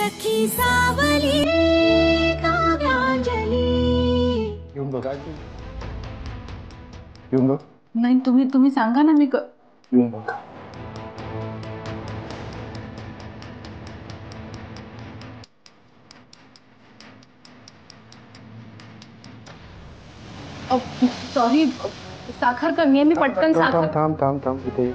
सखी सावली काव्यांजली। येऊन बघ येऊन बघ। नाही तुम्ही सांगा ना, मी येऊन बघ। सॉरी, साखर कमी आहे, मी पटकन साखर। थांब इथे।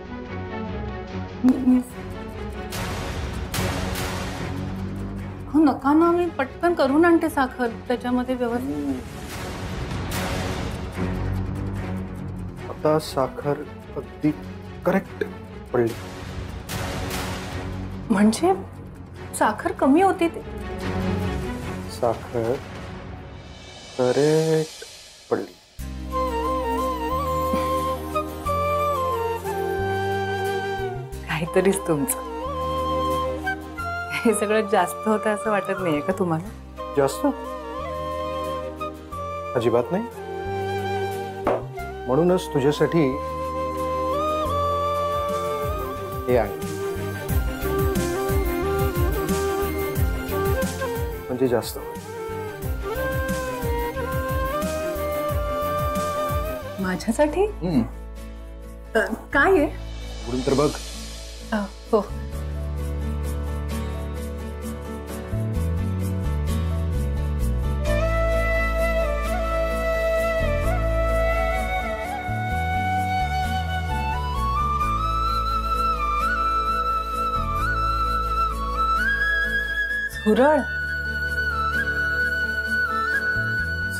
हो नका ना, मी पटकन करून आणते साखर त्याच्यामध्ये व्यवस्थित। आता साखर अगदी करेक्ट पडली। म्हणजे साखर कमी होती ती? साखर करेक्ट पडली। काहीतरीच तुमचं। हे सगळं जास्त होतं असं वाटत नाहीये का तुम्हाला? जास्त अजिबात नाही। म्हणूनच तुझ्यासाठी हे आहे, म्हणजे जास्त। माझ्यासाठी काय आहे? उघडून तर बघ। हो झुरळ?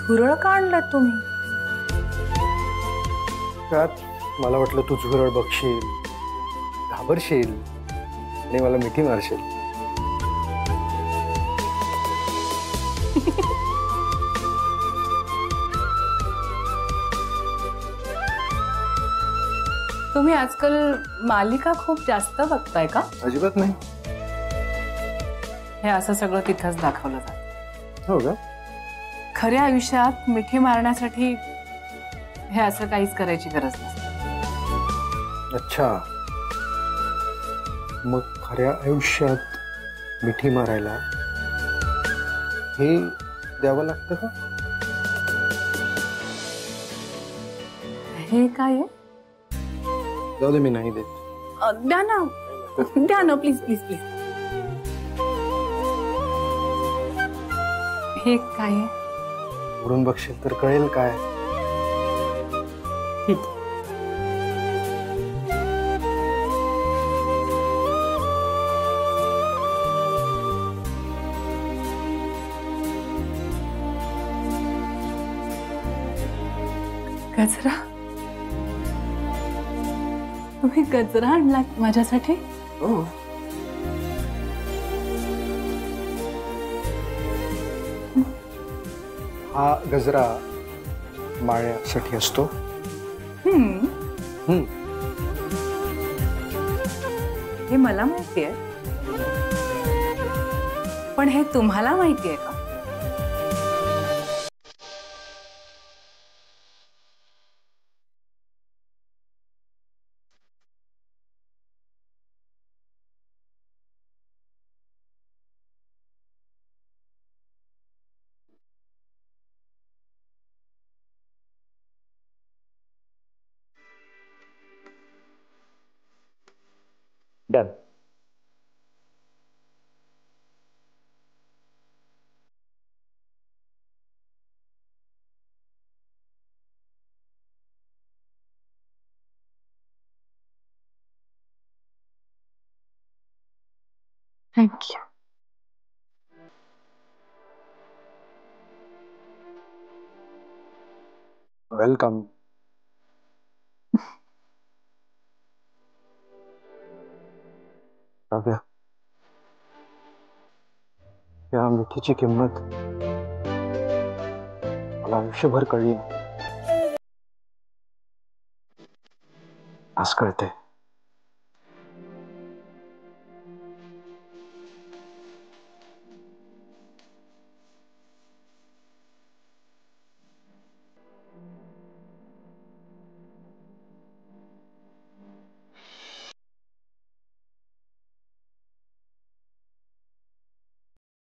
झुरळ का आणलं तुम्ही? त्यात मला वाटलं तू झुरळ बघशील, घाबरशील आणि मला मिठी मारशील। तुम्ही आजकाल मालिका खूप जास्त बघताय का? अजिबात नाही। हे असं सगळं तिथंच दाखवलं जातं। हो का? खऱ्या आयुष्यात मिठी मारण्यासाठी हे असं काहीच करायची गरज नसते। अच्छा, मग खऱ्या आयुष्यात मिठी मारायला हे द्यावं लागतं का? हे काय आहे? जाऊ दे, मी नाही देत। द्या ना प्लीज प्लीज प्लीज। हे काय आहे? उघडून बघशील तर कळेल काय। ठीक। गजरा? तुम्ही गजरा आणलात माझ्यासाठी? हो। हा गजरा माळ्यासाठी असतो। हे मला माहिती आहे, पण हे तुम्हाला माहिती आहे का? Done. Thank you. Welcome. Kavya, या मिठीची किंमत मला आयुष्यभर कळली, आज कळते।